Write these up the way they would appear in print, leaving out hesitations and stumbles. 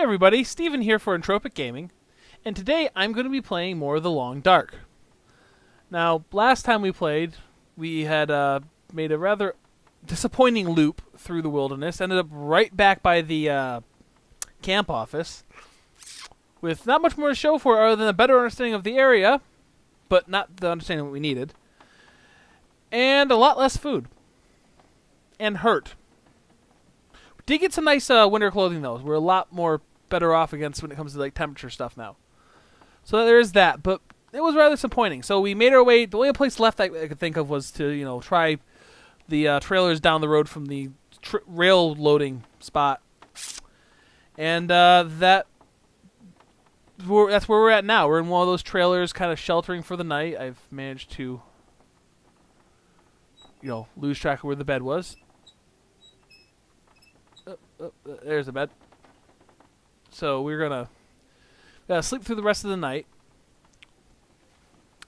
everybody, Steven here for Entropic Gaming, and today I'm going to be playing more of The Long Dark. Now, last time we played, we had made a rather disappointing loop through the wilderness, ended up right back by the camp office, with not much more to show for it other than a better understanding of the area, but not the understanding that we needed, and a lot less food, and hurt. Did get some nice winter clothing though. We're a lot more better off against when it comes to like temperature stuff now. So there's that, but it was rather disappointing. So we made our way. The only place left I could think of was to try the trailers down the road from the rail loading spot, and that's where we're at now. We're in one of those trailers, kind of sheltering for the night. I've managed to lose track of where the bed was. There's the bed. So we're gonna sleep through the rest of the night.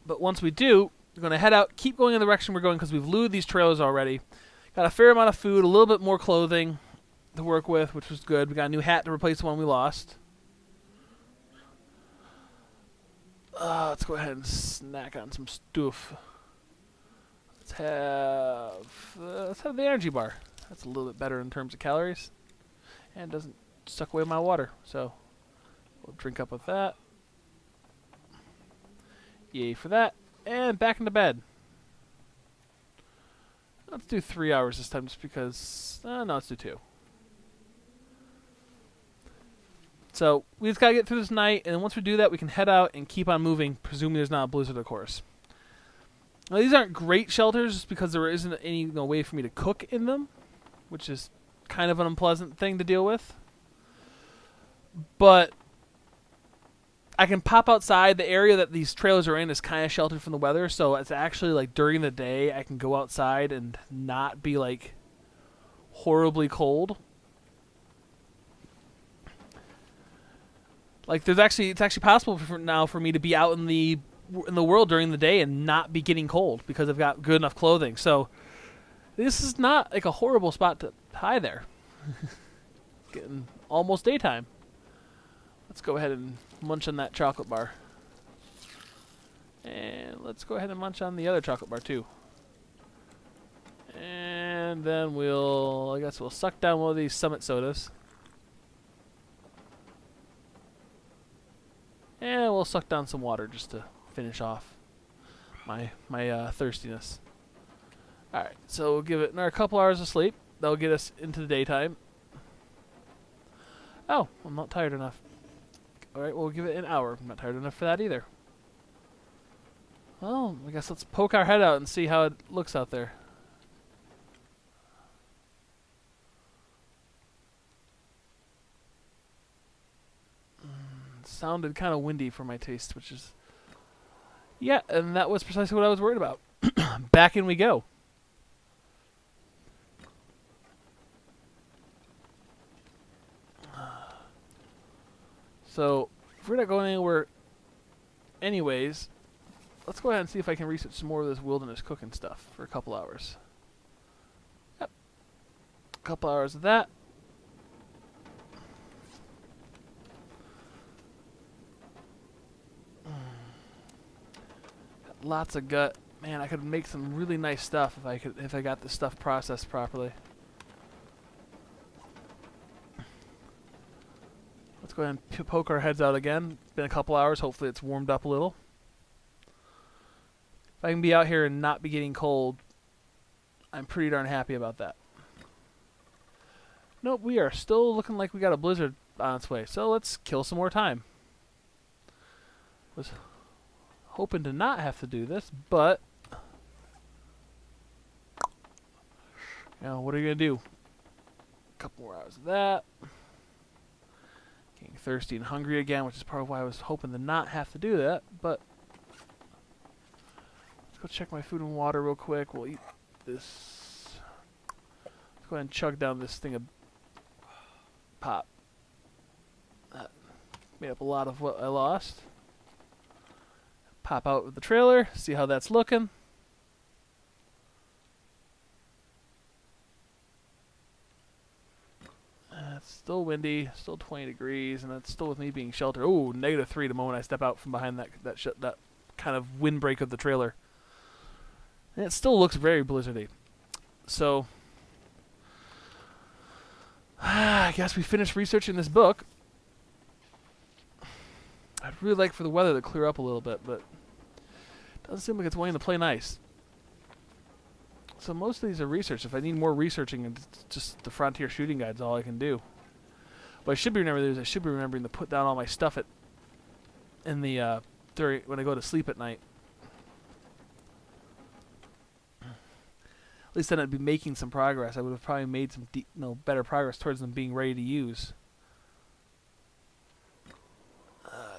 But once we do, we're gonna head out, keep going in the direction we're going because we've looted these trailers already. Got a fair amount of food, a little bit more clothing to work with, which was good. We got a new hat to replace the one we lost. Let's go ahead and snack on some stuff. Let's have the energy bar. That's a little bit better in terms of calories. And doesn't suck away my water, so we'll drink up with that. Yay for that. And back into bed. Let's do 3 hours this time just because... no, let's do 2. So we just gotta get through this night, and once we do that, we can head out and keep on moving, presuming there's not a blizzard, of course. Now, these aren't great shelters just because there isn't any way for me to cook in them, which is kind of an unpleasant thing to deal with. But I can pop outside. The area that these trailers are in is kind of sheltered from the weather, so it's actually like during the day I can go outside and not be like horribly cold. Like it's actually possible now for me to be out in the world during the day and not be getting cold because I've got good enough clothing. So this is not like a horrible spot to hide there. Getting almost daytime. Let's go ahead and munch on that chocolate bar. And let's go ahead and munch on the other chocolate bar too. And then I guess we'll suck down one of these Summit sodas. And we'll suck down some water just to finish off my thirstiness. Alright, so we'll give it another couple hours of sleep. That'll get us into the daytime. Oh, I'm not tired enough. Alright, we'll give it an hour. I'm not tired enough for that either. Well, I guess let's poke our head out and see how it looks out there. It sounded kind of windy for my taste, which is... Yeah, and that was precisely what I was worried about. Back in we go. So, if we're not going anywhere anyways, let's go ahead and see if I can research some more of this wilderness cooking stuff for a couple hours. Yep. A couple hours of that. Got lots of gut. Man, I could make some really nice stuff if I got this stuff processed properly. Let's go ahead and poke our heads out again. It's been a couple hours. Hopefully it's warmed up a little. If I can be out here and not be getting cold, I'm pretty darn happy about that. Nope, we are still looking like we got a blizzard on its way. So let's kill some more time. Was hoping to not have to do this, but... what are you going to do? A couple more hours of that. Getting thirsty and hungry again, which is part of why I was hoping to not have to do that, but let's go check my food and water real quick. We'll eat this. Let's go ahead and chug down this thing of pop. That made up a lot of what I lost. Pop out with the trailer, see how that's looking. it's still windy, still 20 degrees, and it's still with me being sheltered. Oh, -3 the moment I step out from behind that kind of windbreak of the trailer. And it still looks very blizzardy. So, I guess we finished researching this book. I'd really like for the weather to clear up a little bit, but it doesn't seem like it's wanting to play nice. So most of these are research. If I need more researching, it's just the Frontier Shooting Guide's all I can do. What I should be remembering is I should be remembering to put down all my stuff when I go to sleep at night. At least then I'd be making some progress. I would have probably made some better progress towards them being ready to use.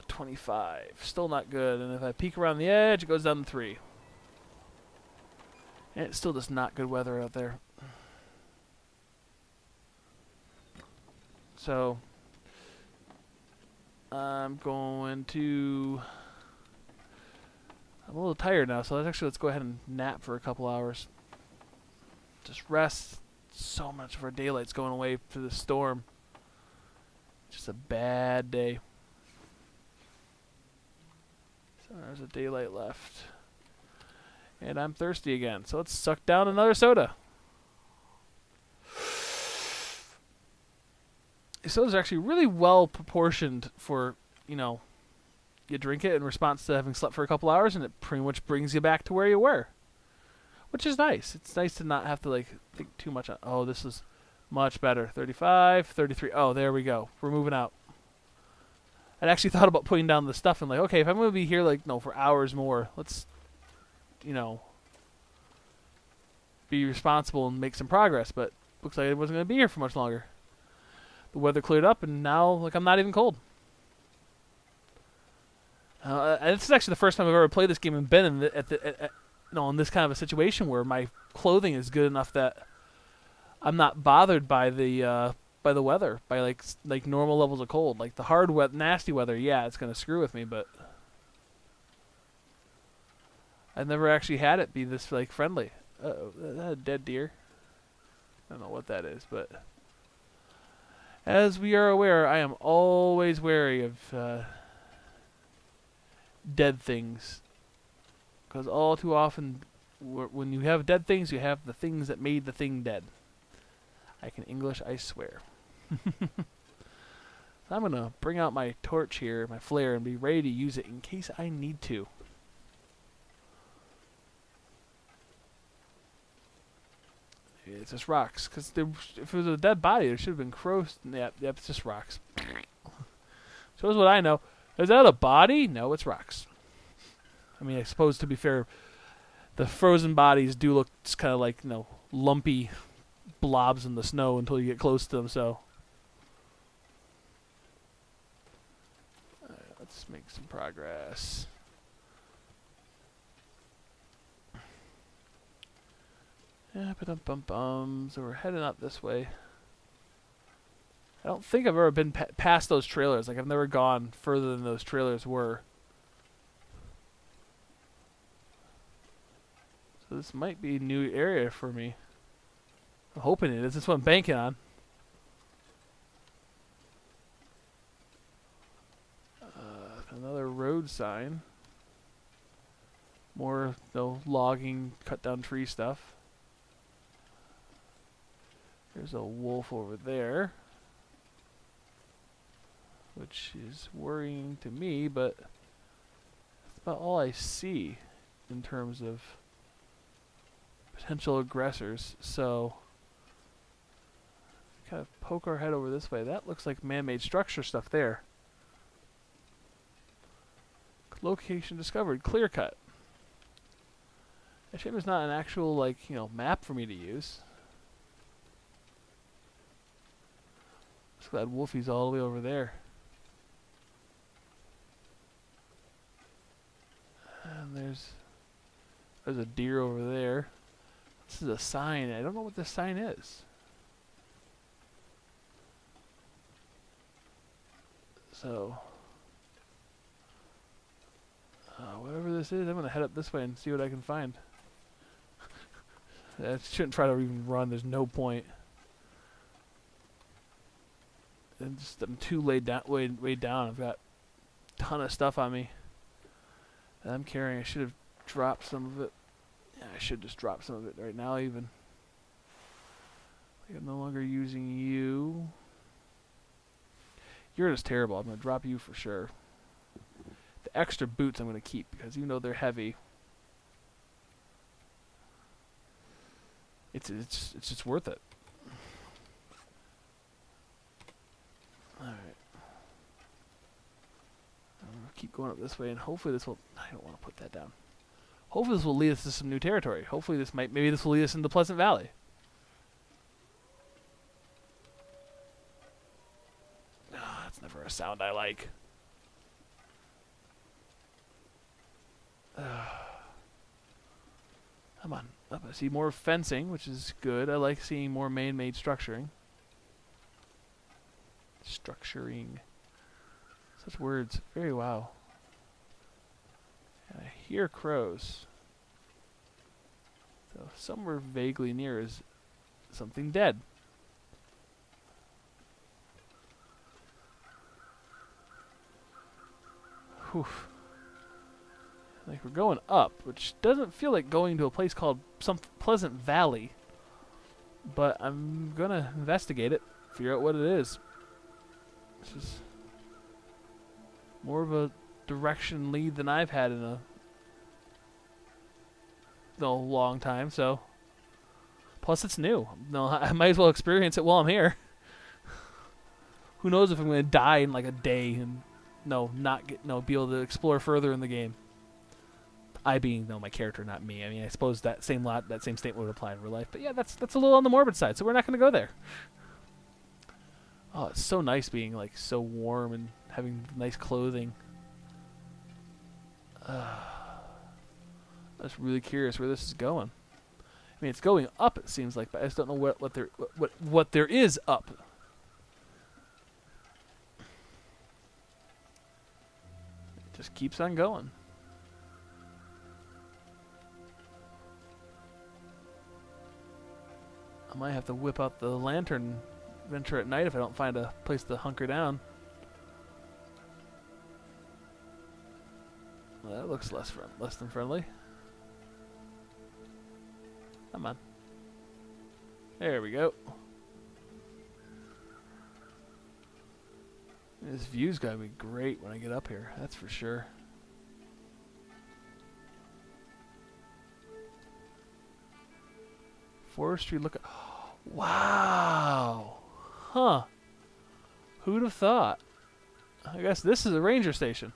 25. Still not good. And if I peek around the edge, it goes down to 3. And it's still just not good weather out there. So, I'm a little tired now, so let's go ahead and nap for a couple hours. Just rest. So much of our daylight's going away for the storm. Just a bad day. So there's a daylight left. And I'm thirsty again, so let's suck down another soda. These sodas are actually really well proportioned for, you drink it in response to having slept for a couple hours, and it pretty much brings you back to where you were. Which is nice. It's nice to not have to, think too much on, oh, this is much better. 35, 33. Oh, there we go. We're moving out. I'd actually thought about putting down the stuff and okay, if I'm going to be here for hours more, let's be responsible and make some progress, but looks like I wasn't going to be here for much longer. The weather cleared up, and now, I'm not even cold. And this is actually the first time I've ever played this game and been in this kind of a situation where my clothing is good enough that I'm not bothered by the weather, by normal levels of cold. Like the hard, nasty weather, yeah, it's going to screw with me, but I've never actually had it be this friendly. Uh-oh, is that a dead deer? I don't know what that is, but as we are aware, I am always wary of dead things, because all too often, when you have dead things, you have the things that made the thing dead. I can English, I swear. I'm gonna bring out my torch here, my flare, and be ready to use it in case I need to. It's just rocks, because if it was a dead body, there should have been crows. Yep, it's just rocks. Shows what I know. Is that a body? No, it's rocks. I mean, I suppose, to be fair, the frozen bodies do look just kind of lumpy blobs in the snow until you get close to them, so. Alright, let's make some progress. Yeah, so we're heading up this way. I don't think I've ever been past those trailers. I've never gone further than those trailers were. So this might be a new area for me. I'm hoping it is. That's what I'm banking on. Another road sign. More logging, cut down tree stuff. There's a wolf over there, which is worrying to me, but that's about all I see in terms of potential aggressors. So, kind of poke our head over this way. That looks like man-made structure stuff there. Location discovered. Clear cut. A shame there's not an actual map for me to use. Just glad Wolfie's all the way over there. And there's a deer over there. This is a sign. I don't know what this sign is. So, whatever this is, I'm going to head up this way and see what I can find. I shouldn't try to even run. There's no point. And just I'm too weighed down. I've got a ton of stuff on me that I'm carrying. I should have dropped some of it. Yeah, I should just drop some of it right now even. I'm no longer using you. You're just terrible. I'm going to drop you for sure. The extra boots I'm going to keep because even though they're heavy, it's just worth it. Alright. Keep going up this way, and hopefully this will... I don't want to put that down. Hopefully this will lead us to some new territory. Hopefully maybe this will lead us into Pleasant Valley. That's never a sound I like. Come on. Up. I see more fencing, which is good. I like seeing more man-made structuring. Structuring. Such words. Very wow. And I hear crows. So somewhere vaguely near is something dead. Whew. Like we're going up, which doesn't feel like going to a place called some Pleasant Valley. But I'm gonna investigate it, figure out what it is. This is more of a direction lead than I've had in a long time, so plus it's new. No, I might as well experience it while I'm here. Who knows if I'm gonna die in like a day and be able to explore further in the game. I being my character, not me. I mean, I suppose that same statement would apply in real life. But yeah, that's a little on the morbid side, so we're not gonna go there. Oh, it's so nice being like so warm and having nice clothing. I was really curious where this is going. I mean, it's going up. It seems like, but I just don't know what there is up. It just keeps on going. I might have to whip out the lantern venture at night if I don't find a place to hunker down. Well, that looks less than friendly. Come on. There we go. This view's gotta be great when I get up here, that's for sure. Forestry look. Wow. Huh. Who'd have thought? I guess this is a ranger station.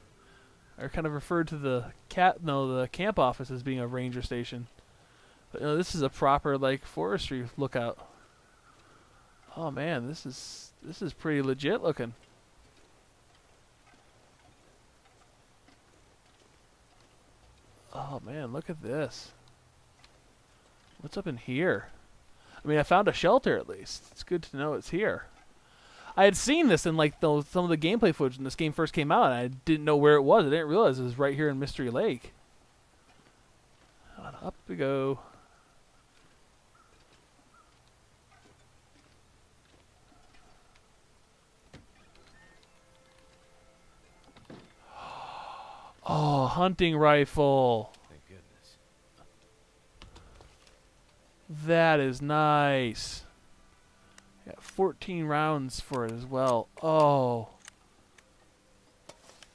I kind of referred to the camp office as being a ranger station. But this is a proper like forestry lookout. Oh man, this is pretty legit looking. Oh man, look at this. What's up in here? I mean, I found a shelter at least. It's good to know it's here. I had seen this in like some of the gameplay footage when this game first came out, and I didn't know where it was. I didn't realize it was right here in Mystery Lake. Up we go. Oh, hunting rifle. That is nice. Got 14 rounds for it as well. Oh.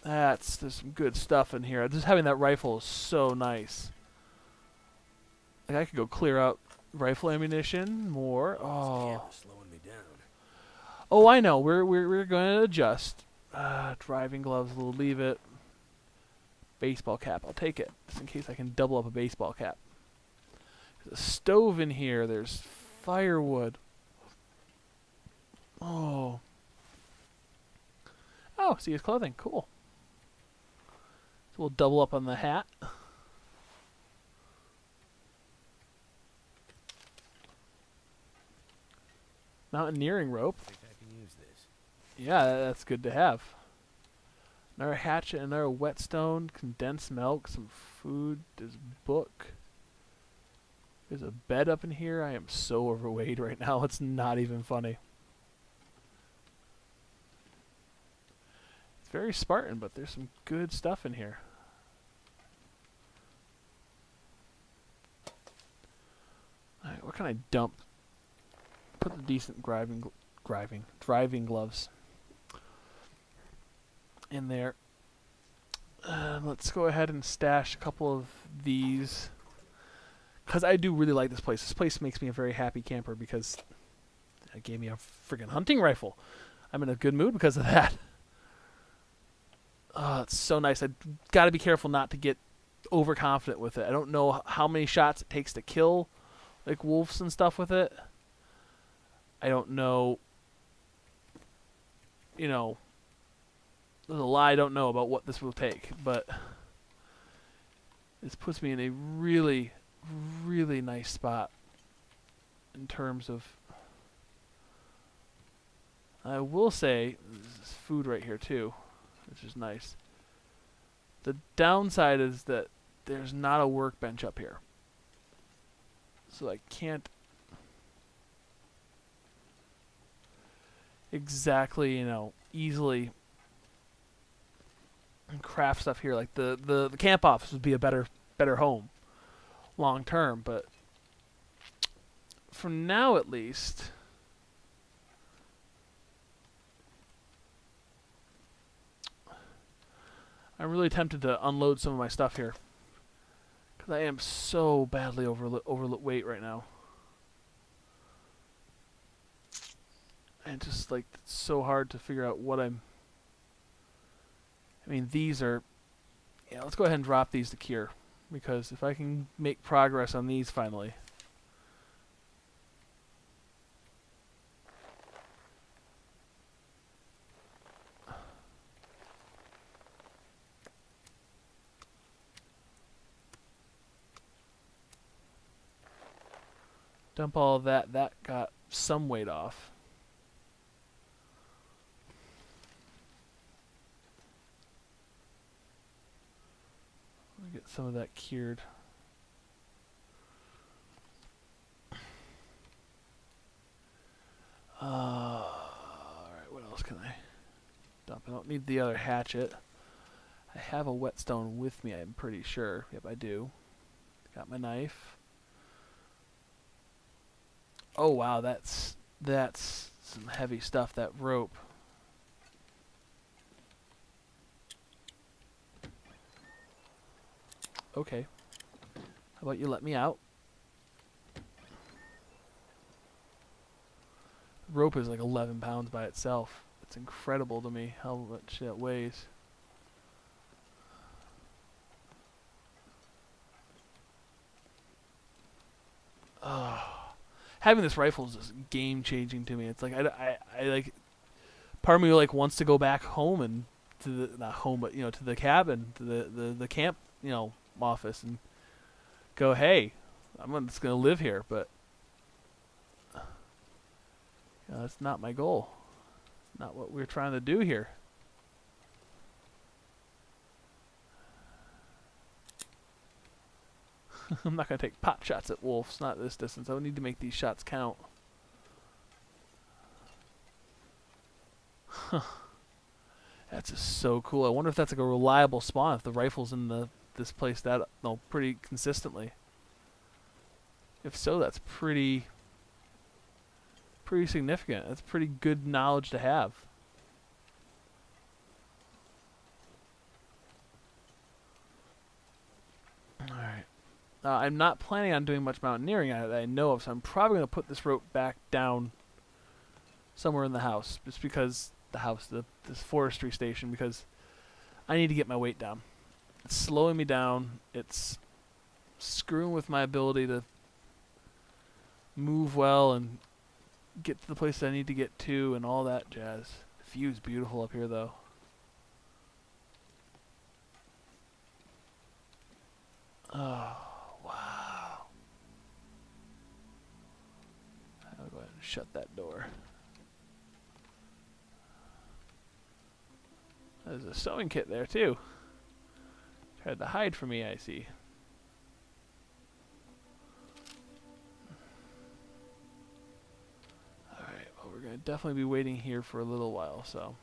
There's some good stuff in here. Just having that rifle is so nice. Like I could go clear out rifle ammunition more. Oh. Oh, I know. We're going to adjust. Driving gloves, we'll leave it. Baseball cap, I'll take it. Just in case I can double up a baseball cap. There's a stove in here. There's firewood. Oh. Oh, see his clothing. Cool. So we'll double up on the hat. Mountaineering rope. I think I can use this. Yeah, that's good to have. Another hatchet, another whetstone, condensed milk, some food. There's a book. There's a bed up in here. I am so overweight right now. It's not even funny. very Spartan, but there's some good stuff in here. Alright, what can I dump? Put the decent driving gloves in there. Let's go ahead and stash a couple of these, because I do really like this place. This place makes me a very happy camper because it gave me a friggin' hunting rifle. I'm in a good mood because of that. Oh, it's so nice. I got to be careful not to get overconfident with it. I don't know how many shots it takes to kill like wolves and stuff with it. I don't know, you know, there's a lot I don't know about what this will take, but this puts me in a really, really nice spot in terms of, I will say, there's food right here too, which is nice. The downside is that there's not a workbench up here. So I can't exactly, you know, easily craft stuff here. Like the camp office would be a better home long term, but for now at least I'm really tempted to unload some of my stuff here because I am so badly overweight right now. And just like it's so hard to figure out what I mean, these are, yeah, let's go ahead and drop these to cure, because if I can make progress on these finally. Dump all of that. That got some weight off. Get some of that cured. Alright, what else can I dump? I don't need the other hatchet. I have a whetstone with me, I'm pretty sure. Yep, I do. Got my knife. Oh wow, that's some heavy stuff, that rope. Okay. How about you let me out? Rope is like 11 pounds by itself. It's incredible to me how much it weighs. Having this rifle is just game changing to me. It's like I like, part of me like wants to go back home and to the, not home, but you know, to the cabin, to the camp, you know, office, and go, hey, I'm just gonna live here, but you know, that's not my goal. Not what we're trying to do here. I'm not gonna take pot shots at wolves, not this distance. I would need to make these shots count. Huh. That's just so cool. I wonder if that's like a reliable spawn, if the rifle's in this place that pretty consistently. If so, that's pretty significant. That's pretty good knowledge to have. Alright. I'm not planning on doing much mountaineering that I know of, so I'm probably going to put this rope back down somewhere in the house. Just because this forestry station, because I need to get my weight down. It's slowing me down. It's screwing with my ability to move well and get to the place I need to get to and all that jazz. The view's beautiful up here, though. Oh, wow. I'll go ahead and shut that door. There's a sewing kit there, too. Tried to hide from me, I see. Alright, well, we're going to definitely be waiting here for a little while, so.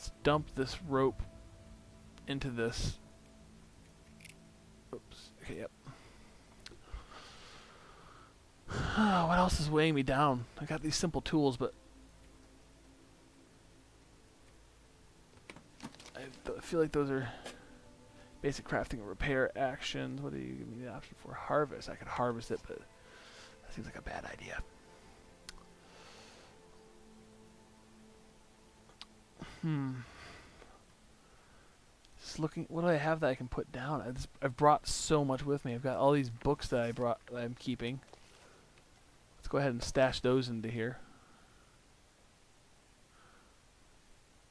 let's dump this rope into this. Oops. Okay, yep. What else is weighing me down? I got these simple tools, but I feel like those are basic crafting and repair actions. What do you give me the option for? Harvest. I could harvest it, but that seems like a bad idea. Just looking, what do I have that I can put down? I've brought so much with me. I've got all these books that I brought that I'm keeping. Let's go ahead and stash those into here,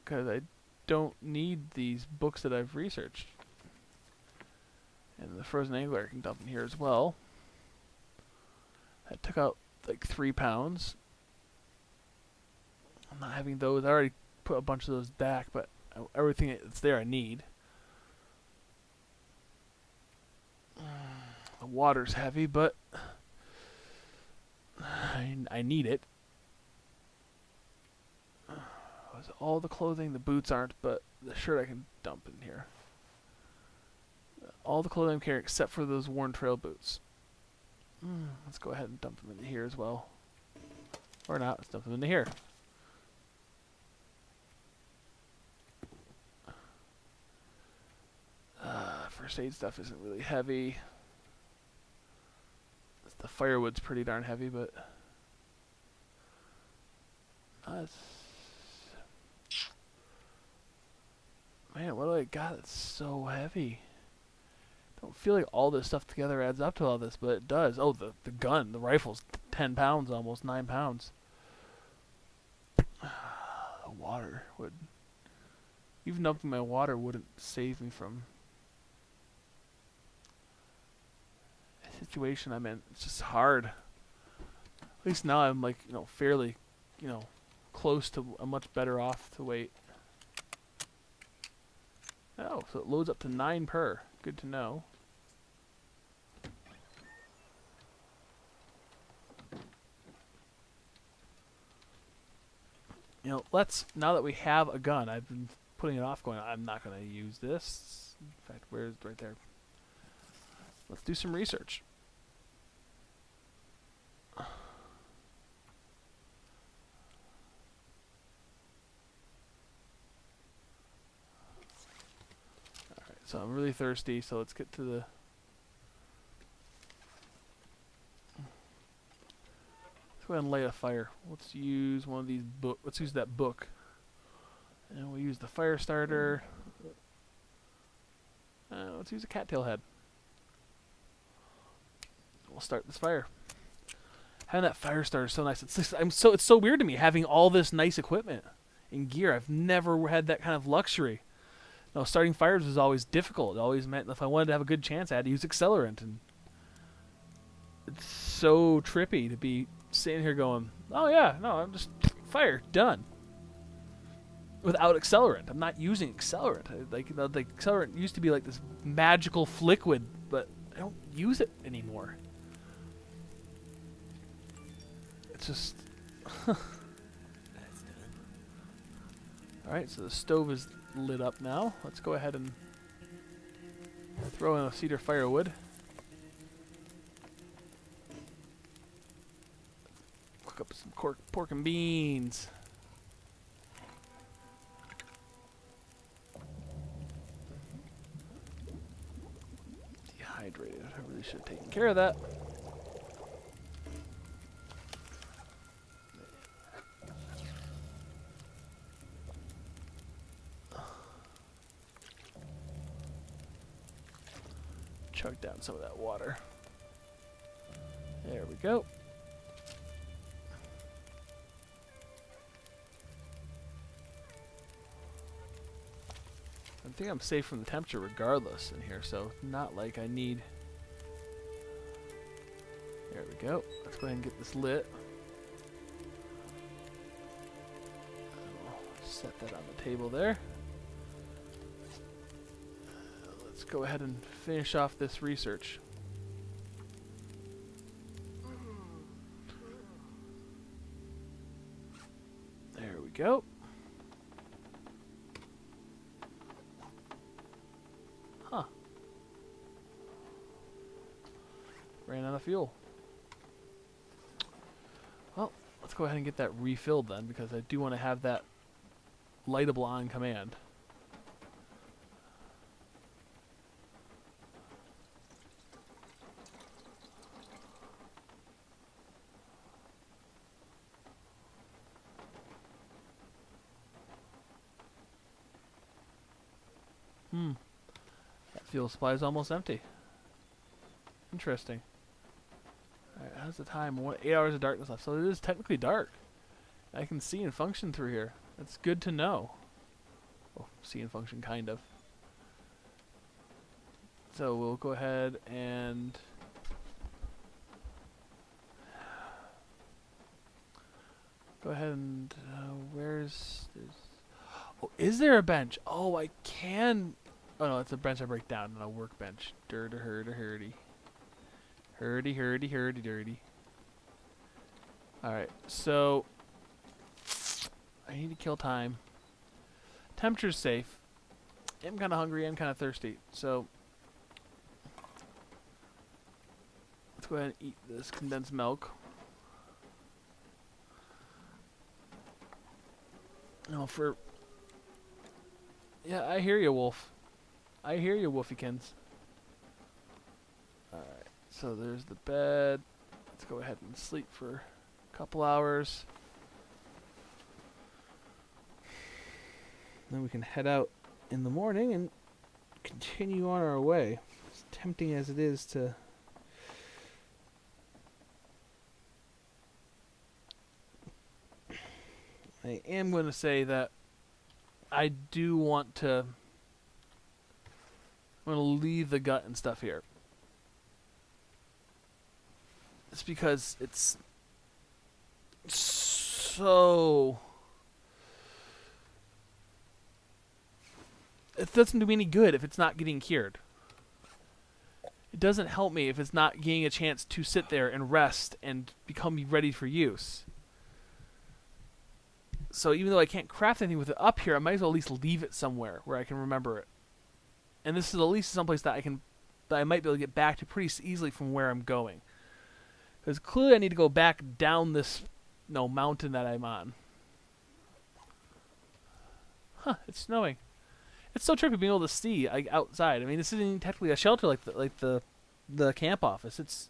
because I don't need these books that I've researched. And the frozen angler I can dump in here as well. That took out like 3 pounds. I'm not having those. I already put a bunch of those back, but everything that's there I need. The water's heavy, but I need it. All the clothing, the boots aren't, but the shirt I can dump in here. All the clothing I'm carrying except for those worn trail boots. Let's go ahead and dump them into here as well. Or not, let's dump them into here. First aid stuff isn't really heavy. The firewood's pretty darn heavy, but man, what do I got that's so heavy? Don't feel like all this stuff together adds up to all this, but it does. Oh, the gun, the rifle's 10 pounds, almost 9 pounds. The water would, even dumping my water wouldn't save me from a situation I'm in. It's just hard. At least now I'm like, fairly, close to, I'm much better off to wait. Oh, so it loads up to 9 per. Good to know. Now that we have a gun, I've been putting it off going, I'm not going to use this. In fact, where is it? Right there. Let's do some research. Alright, so I'm really thirsty, so let's get to the... Let's go ahead and light a fire. Let's use one of these books. Let's use that book. And we'll use the fire starter. Let's use a cattail head. We'll start this fire. Having that fire starter is so nice. It's so weird to me having all this nice equipment and gear. I've never had that kind of luxury. Starting fires was always difficult. It always meant if I wanted to have a good chance, I had to use accelerant, and it's so trippy to be sitting here going, "Oh yeah, no, I'm just fire done." Without accelerant, I'm not using accelerant. The accelerant used to be like this magical liquid, but I don't use it anymore. It's just... Alright, so the stove is lit up now. Let's go ahead and throw in a cedar firewood. Cook up some pork and beans. Dehydrated. I really should have taken care of that. Chug down some of that water. There we go. I think I'm safe from the temperature regardless in here, so not like I need... There we go. Let's go ahead and get this lit. I'll set that on the table there. Let's go ahead and finish off this research. There we go. Ran out of fuel. Well, let's go ahead and get that refilled then, because I do want to have that lightable on command. That fuel supply is almost empty. Interesting. Alright, how's the time? 8 hours of darkness left. So it is technically dark. I can see and function through here. That's good to know. Well, see and function, kind of. So we'll go ahead and... go ahead and... where's... oh, is there a bench? Oh, I can... oh no, it's a bench I break down, not a workbench. Dirty, hurdy. Hurdy, dirty. Alright, so... I need to kill time. Temperature's safe. I'm kind of hungry and kind of thirsty, so... let's go ahead and eat this condensed milk. No, for... yeah, I hear you, Wolf. I hear you, Wolfiekins. Alright, so there's the bed. Let's go ahead and sleep for a couple hours. Then we can head out in the morning and continue on our way. As tempting as it is to... I am going to say that I do want to... I'm going to leave the gut and stuff here. It's because it's so... it doesn't do me any good if it's not getting cured. It doesn't help me if it's not getting a chance to sit there and rest and become ready for use. So even though I can't craft anything with it up here, I might as well at least leave it somewhere where I can remember it. And this is at least someplace that I might be able to get back to pretty easily from where I'm going. Because clearly I need to go back down this mountain that I'm on. Huh, it's snowing. It's so trippy being able to see outside. I mean, this isn't technically a shelter like the camp office. It's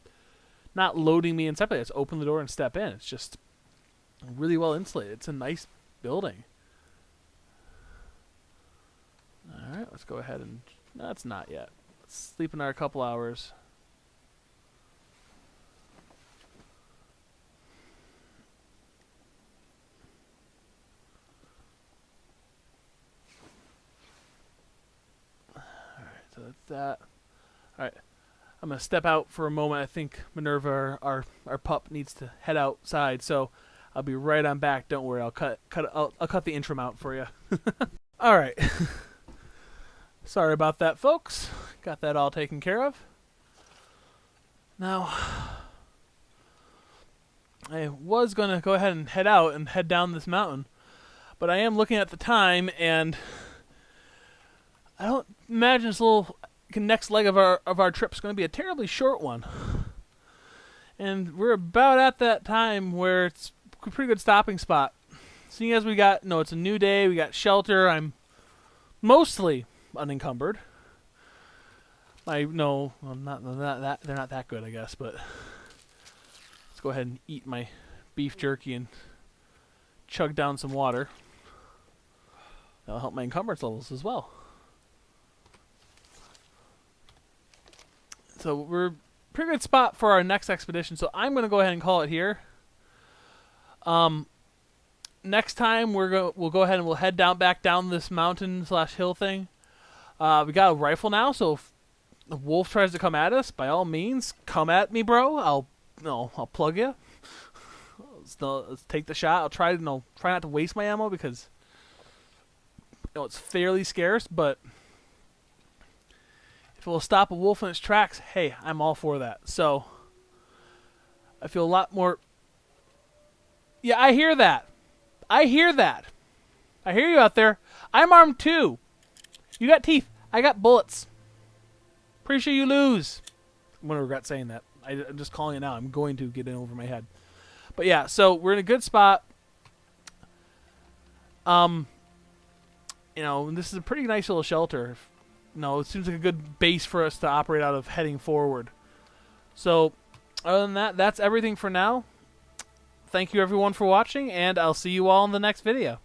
not loading me inside. It's open the door and step in. It's just really well insulated. It's a nice building. Alright, let's go ahead and... no, it's not yet. Let's sleep another couple hours. Alright, so that's that. Alright, I'm going to step out for a moment. I think Minerva, our pup, needs to head outside, so I'll be right on back. Don't worry, I'll cut the intro out for you. Alright. Sorry about that, folks. Got that all taken care of. Now, I was going to go ahead and head out and head down this mountain, but I am looking at the time, and I don't imagine this little next leg of our trip is going to be a terribly short one. And we're about at that time where it's a pretty good stopping spot. Seeing as we got, it's a new day, we got shelter, I'm mostly unencumbered. I'm not that they're not that good, I guess, but let's go ahead and eat my beef jerky and chug down some water. That'll help my encumbrance levels as well. So we're pretty good spot for our next expedition, so I'm going to go ahead and call it here. Next time we'll go ahead and we'll head back down this mountain / hill thing. We got a rifle now, so if the wolf tries to come at us, by all means, come at me, bro. I'll plug you. Let's take the shot. I'll try not to waste my ammo because it's fairly scarce, but if it will stop a wolf in its tracks, hey, I'm all for that. So I feel a lot more. Yeah, I hear that. I hear that. I hear you out there. I'm armed too. You got teeth. I got bullets. Pretty sure you lose. I'm going to regret saying that. I'm just calling it now. I'm going to get in over my head. But yeah, so we're in a good spot. You know, this is a pretty nice little shelter. No, it seems like a good base for us to operate out of heading forward. So, other than that, that's everything for now. Thank you everyone for watching, and I'll see you all in the next video.